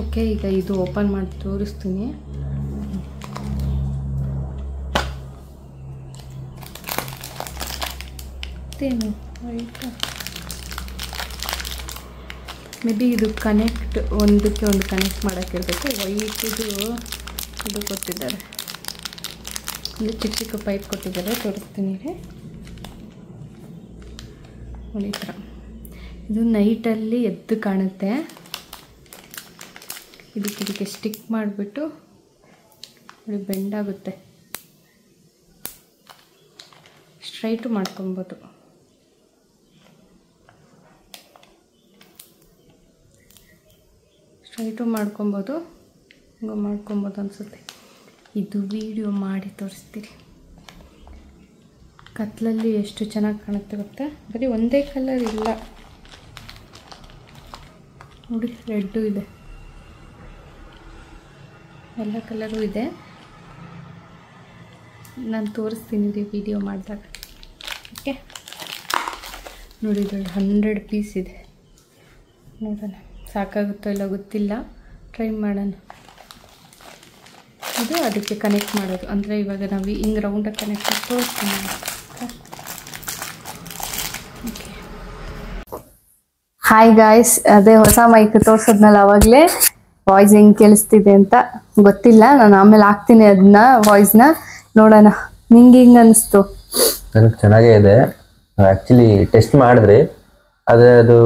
ಓಕೆ, ಈಗ ಇದು ಓಪನ್ ಮಾಡಿ ತೋರಿಸ್ತೀನಿ. ಮತ್ತೇನು ಮೇ ಬಿ ಇದು ಕನೆಕ್ಟ್ ಒಂದಕ್ಕೆ ಒಂದು ಕನೆಕ್ಟ್ ಮಾಡೋಕ್ಕಿರಬೇಕು. ವೈಟಿದು ಇದು ಕೊಟ್ಟಿದ್ದಾರೆ, ಒಂದು ಚಿಕ್ಕ ಚಿಕ್ಕ ಪೈಪ್ ಕೊಟ್ಟಿದ್ದಾರೆ, ತೋರಿಸ್ತೀನಿ ನೋಡಿ. ಈ ಥರ ಇದು ನೈಟಲ್ಲಿ ಎದ್ದು ಕಾಣುತ್ತೆ. ಇದಕ್ಕೆ ಸ್ಟಿಕ್ ಮಾಡಿಬಿಟ್ಟು ನೋಡಿ ಬೆಂಡಾಗುತ್ತೆ, ಸ್ಟ್ರೈಟು ಮಾಡ್ಕೊಬೋದು. ಸ್ಟ್ರೈಟು ಮಾಡ್ಕೊಬೋದು, ಹಿಂಗೆ ಮಾಡ್ಕೊಬೋದು ಅನಿಸುತ್ತೆ. ಇದು ವಿಡಿಯೋ ಮಾಡಿ ತೋರಿಸ್ತೀರಿ. ಕತ್ಲಲ್ಲಿ ಎಷ್ಟು ಚೆನ್ನಾಗಿ ಕಾಣುತ್ತೆ ಗೊತ್ತಾ? ಬರೀ ಒಂದೇ ಕಲರ್ ಇಲ್ಲ ನೋಡಿ, ರೆಡ್ಡು ಇದೆ, ಎಲ್ಲ ಕಲರು ಇದೆ. ನಾನು ತೋರಿಸ್ತೀನಿ ರೀ ವಿಡಿಯೋ ಮಾಡಿದಾಗ. ಓಕೆ ನೋಡಿ, ಇದು 100 ಪೀಸ್ ಇದೆ. ನೋಡೋಣ ಸಾಕಾಗುತ್ತೋ ಇಲ್ಲ ಗೊತ್ತಿಲ್ಲ, ಟ್ರೈ ಮಾಡೋಣ. ಇದು ಅದಕ್ಕೆ ಕನೆಕ್ಟ್ ಮಾಡೋದು, ಅಂದರೆ ಇವಾಗ ನಾವು ಹಿಂಗೆ ರೌಂಡಾಗಿ ಕನೆಕ್ಟ್ ಮಾಡಿ ತೋರಿಸ್ತೀನಿ. ಓಕೆ, ಹಾಯ್ ಗಾಯ್ಸ್, ಅದೇ ಹೊಸ ಮೈಕ್ ತೋರಿಸೋದ್ನಲ್ಲ ಆವಾಗಲೇ, ವಾಯ್ಸ್ ಹೆಂಗೆ ಕೇಳಿಸ್ತಿದೆ ಅಂತ ಗೊತ್ತಿಲ್ಲ. ನಾನು ಆಮೇಲೆ ಹಾಕ್ತೀನಿ ಅದನ್ನ ವಾಯ್ಸ್ನ, ನೋಡೋಣ. ನಿಂಗೆ ಹಿಂಗೆ ಅನಿಸ್ತು? ನನಗೆ ಚೆನ್ನಾಗೇ ಇದೆ. ಆ್ಯಕ್ಚುಲಿ ಟೆಸ್ಟ್ ಮಾಡಿದ್ರಿ, ಆದರೆ ಅದು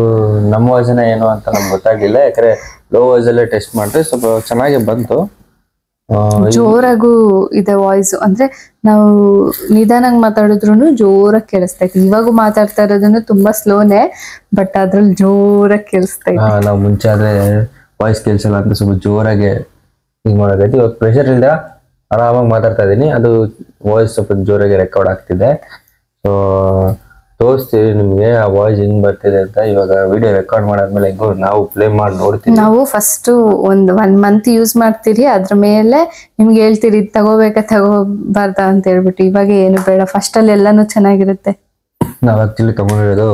ನಮ್ಮ ವಾಯ್ಸನ್ನ ಏನು ಅಂತ ನಮ್ಗೆ ಗೊತ್ತಾಗಲಿಲ್ಲ. ಯಾಕಂದರೆ ಲೋ ವಾಯ್ಸಲ್ಲೇ ಟೆಸ್ಟ್ ಮಾಡಿದ್ರೆ ಸ್ವಲ್ಪ ಚೆನ್ನಾಗೇ ಬಂತು. ಜೋರಾಗೂ ಇದೆ ವಾಯ್ಸು, ಅಂದರೆ ನಾವು ನಿಧಾನಾಗಿ ಮಾತಾಡಿದ್ರು ಜೋರಾಗಿ ಕೇಳಿಸ್ತೈತೆ. ಇವಾಗೂ ಮಾತಾಡ್ತಾ ಇರೋದನ್ನು ತುಂಬ ಸ್ಲೋನೇ, ಬಟ್ ಅದ್ರಲ್ಲಿ ಜೋರಾಗಿ ಕೇಳಿಸ್ತೈತೆ. ನಾವು ಮುಂಚೆ ಆದರೆ ವಾಯ್ಸ್ ಕೇಳಿಸಲ್ಲ ಅಂತ ಸ್ವಲ್ಪ ಜೋರಾಗೆ ಹಿಂಗೆ ಮಾಡೋದೈತಿ. ಇವಾಗ ಪ್ರೆಷರ್ ಇಲ್ಲದೆ ಆರಾಮಾಗಿ ಮಾತಾಡ್ತಾ ಇದ್ದೀನಿ, ಅದು ವಾಯ್ಸ್ ಸ್ವಲ್ಪ ಜೋರಾಗಿ ರೆಕಾರ್ಡ್ ಆಗ್ತಿದೆ. ಸೊ ತೋರಿಸ್ತೀವಿ ನಿಮಗೆ ಆ ವಾಯ್ಸ್ ಹೆಂಗ್ ಬರ್ತಿದೆ ಅಂತ. ಇವಾಗ ವಿಡಿಯೋ ರೆಕಾರ್ಡ್ ಮಾಡಾದ್ಮೇಲೆ ಹೆಂಗೋ ನಾವು ಪ್ಲೇ ಮಾಡಿ ನೋಡ್ತೀವಿ. ನಾವು ಫಸ್ಟ್ ಒಂದು 1 ಮಂತ್ ಯೂಸ್ ಮಾಡ್ತೀರಿ, ಅದ್ರ ಮೇಲೆ ನಿಮ್ಗೆ ಹೇಳ್ತೀರಿ ತಗೋಬೇಕಾ ತಗೋಬಾರ್ದಾ ಅಂತ ಹೇಳ್ಬಿಟ್ಟು. ಇವಾಗ ಏನು ಬೇಡ, ಫಸ್ಟ್ ಅಲ್ಲಿ ಎಲ್ಲಾನು ಚೆನ್ನಾಗಿರುತ್ತೆ. ನಾವು ಆಕ್ಚುಲಿ ತಗೊಂಡಿರೋದು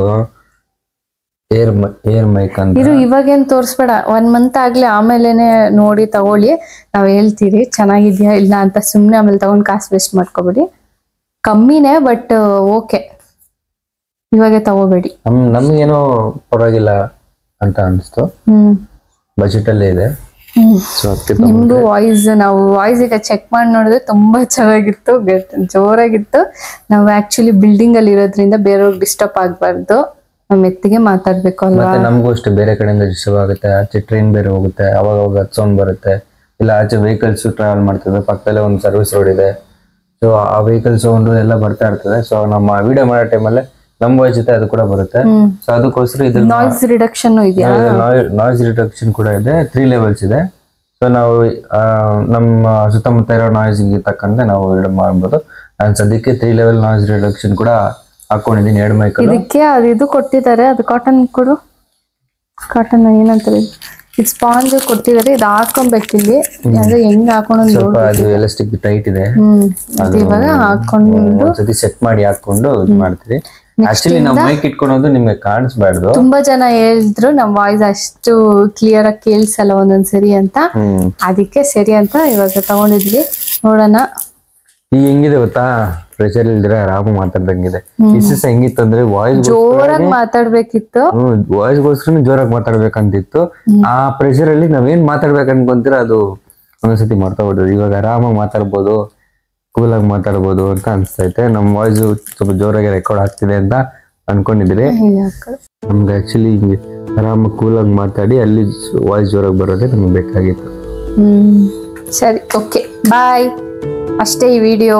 ಏರ್ ಮೈಕ್ ಅಂತ. ಇದು ಇವಾಗೇನು ತೋರಿಸ್ಬೇಡ, 1 ಮಂತ್ ಆಗ್ಲಿ, ಆಮೇಲೆನೆ ನೋಡಿ ತಗೊಳ್ಳಿ. ನಾವ್ ಹೇಳ್ತೀರಿ ಚೆನ್ನಾಗಿದ್ಯಾ ಇಲ್ಲ ಅಂತ. ಸುಮ್ನೆ ಆಮೇಲೆ ತಗೊಂಡ್ ಕಾಸು ವೇಸ್ಟ್ ಮಾಡ್ಕೋಬೇಡಿ. ಕಮ್ಮಿನೇ, ಬಟ್ ಓಕೆ, ಇವಾಗೆ ತಗೋಬೇಡಿ. ನಮ್ಗೇನೋ ಪರವಾಗಿಲ್ಲ ಅಂತ ಅನಿಸ್ತು, ಬಜೆಟ್ ಅಲ್ಲೇ ಇದೆ. ನಿಮ್ದು ವಾಯ್ಸ್, ನಾವು ವಾಯ್ಸ್ ಈಗ ಚೆಕ್ ಮಾಡಿ ನೋಡಿದ್ರೆ ತುಂಬಾ ಚೆನ್ನಾಗಿತ್ತು, ಜೋರಾಗಿತ್ತು. ನಾವು ಆಕ್ಚುಲಿ ಬಿಲ್ಡಿಂಗ್ ಅಲ್ಲಿ ಇರೋದ್ರಿಂದ ಬೇರೆಯವ್ರಿಗೆ ಡಿಸ್ಟರ್ಬ್ ಆಗ್ಬಾರ್ದು, ನಮ್ಮ ಎತ್ತಿಗೆ ಮಾತಾಡ್ಬೇಕು ಅಲ್ವಾ. ಮತ್ತೆ ನಮಗೂ ಅಷ್ಟೇ ಬೇರೆ ಕಡೆಯಿಂದ ಡಿಸ್ಟರ್ಬ್ ಆಗುತ್ತೆ. ಆಚೆ ಟ್ರೈನ್ ಬೇರೆ ಹೋಗುತ್ತೆ, ಅವಾಗ ಸೌಂಡ್ ಬರುತ್ತೆ. ಇಲ್ಲ ಆಚೆ ವೆಹಿಕಲ್ಸ್ ಟ್ರಾವೆಲ್ ಮಾಡ್ತಿದೆ, ಪಕ್ಕದಲ್ಲೇ ಒಂದು ಸರ್ವಿಸ್ ರೋಡ್ ಇದೆ. ಸೊ ಆ ವೆಹಿಕಲ್ ಸೌಂಡ್ ಎಲ್ಲ ಬರ್ತಾ ಇರ್ತದೆ. ಸೊ ನಮ್ಮ ವಿಡಿಯೋ ಮಾಡೋ ಟೈಮಲ್ಲೇ ನಮ್ಮ ವಾಯ್ಸ್ ಜೊತೆ ಅದು ಕೂಡ ಬರುತ್ತೆ. ಸೊ ಅದಕ್ಕೋಸ್ಕರ ಇದು ನಾಯ್ಸ್ ರಿಡಕ್ಷನ್ ಇದೆಯಾ? ನಾಯ್ಸ್ ರಿಡಕ್ಷನ್ ಕೂಡ ಇದೆ. 3 ಲೆವೆಲ್ಸ್ ಇದೆ. ಸೊ ನಾವು ನಮ್ಮ ಸುತ್ತಮುತ್ತ ಇರೋ ನಾಯ್ಸ್ಗೆ ತಕ್ಕಂತೆ ನಾವು ವಿಡಿಯೋ ಮಾಡ್ಬೋದು. ನಾನು ಸದ್ಯಕ್ಕೆ 3 ಲೆವೆಲ್ ನಾಯ್ಸ್ ರಿಡಕ್ಷನ್ ಕೂಡ ಹಾಕೊಂಡಿದ್ದೀನಿ 2 ಮೈಕ್. ಇದಕ್ಕೆ ಅದು ಇದು ಕೊಟ್ಟಿದ್ದಾರೆ, ಅದು ಕಾಟನ್ ಕೊಡು. ಕಾಟನ್ ಏನಂತಾರೆ, ಇದು ಸ್ಪಾಂಜ್ ಕೊಟ್ಟಿದ್ದಾರೆ. ಇದು ಹಾಕೊಬೇಕು ಇಲ್ಲಿ, ಅಂದ್ರೆ ಹೆಂಗ್ ಹಾಕೊಂಡು ಸ್ವಲ್ಪ ಅದು ಎಲಾಸ್ಟಿಕ್ ಟೈಟ್ ಇದೆ. ಇವಾಗ ಹಾಕೊಂಡು ಒಂದ್ಸತಿ ಸೆಟ್ ಮಾಡಿ ಹಾಕೊಂಡು ಇದು ಮಾಡ್ತೀವಿ. ಆಕ್ಚುಲಿ ನಾವು ಮೈಕ್ ಇಟ್ಕೊಳೋದು ನಿಮ್ಗೆ ಕಾಣಿಸ್ಬಾರ್ದು. ತುಂಬಾ ಜನ ಹೇಳಿದ್ರು ನಮ್ ವಾಯ್ಸ್ ಅಷ್ಟು ಕ್ಲಿಯರ್ ಆಗಿ ಕೇಳಿಸಲ್ಲ ಒಂದೊಂದ್ಸರಿ ಅಂತ, ಅದಕ್ಕೆ ಸರಿ ಅಂತ ಇವಾಗ ತಗೊಂಡಿದ್ವಿ. ನೋಡೋಣ ಈಗ ಹೆಂಗಿದೆ ಗೊತ್ತಾ, ಪ್ರೆಷರ್ ಇಲ್ದಿರ ಆರಾಮ ಮಾತಾಡ್ದಂಗಿದೆ. ಇಸ್ ಹೆಂಗಿತ್ತು ಅಂದ್ರೆ ವಾಯ್ಸ್ ಜೋರಾಗಿ ಮಾತಾಡ್ಬೇಕಿತ್ತು, ವಾಯ್ಸ್ಗೋಸ್ಕರ ಜೋರಾಗಿ ಮಾತಾಡ್ಬೇಕಂತಿತ್ತು. ಆ ಪ್ರೆಷರ್ ಅಲ್ಲಿ ನಾವೇನ್ ಮಾತಾಡ್ಬೇಕು ಅನ್ಕೊಂತೀರ ಅದು ಒಂದೊಂದ್ಸತಿ ಮಾಡ್ತಾ ಬಿಡೋದು. ಇವಾಗ ಆರಾಮಾಗಿ ಮಾತಾಡ್ಬೋದು, ಕೂಲ್ ಆಗಿ ಮಾತಾಡ್ಬೋದು ಅಂತ ಅನ್ಸ್ತೈತೆ. ನಮ್ ವಾಯ್ಸ್ ಸ್ವಲ್ಪ ಜೋರಾಗಿ ರೆಕಾರ್ಡ್ ಆಗ್ತಿದೆ ಅಂತ ಅನ್ಕೊಂಡಿದ್ರಿ. ನಮ್ಗೆ ಆಕ್ಚುಲಿ ಆರಾಮಾಗಿ ಕೂಲ್ ಆಗಿ ಮಾತಾಡಿ ಅಲ್ಲಿ ವಾಯ್ಸ್ ಜೋರಾಗಿ ಬರೋದೇ ನಮ್ಗೆ ಬೇಕಾಗಿತ್ತು. ಸರಿ, ಓಕೆ, ಬಾಯ್. ಅಷ್ಟೇ ಈ ವಿಡಿಯೋ.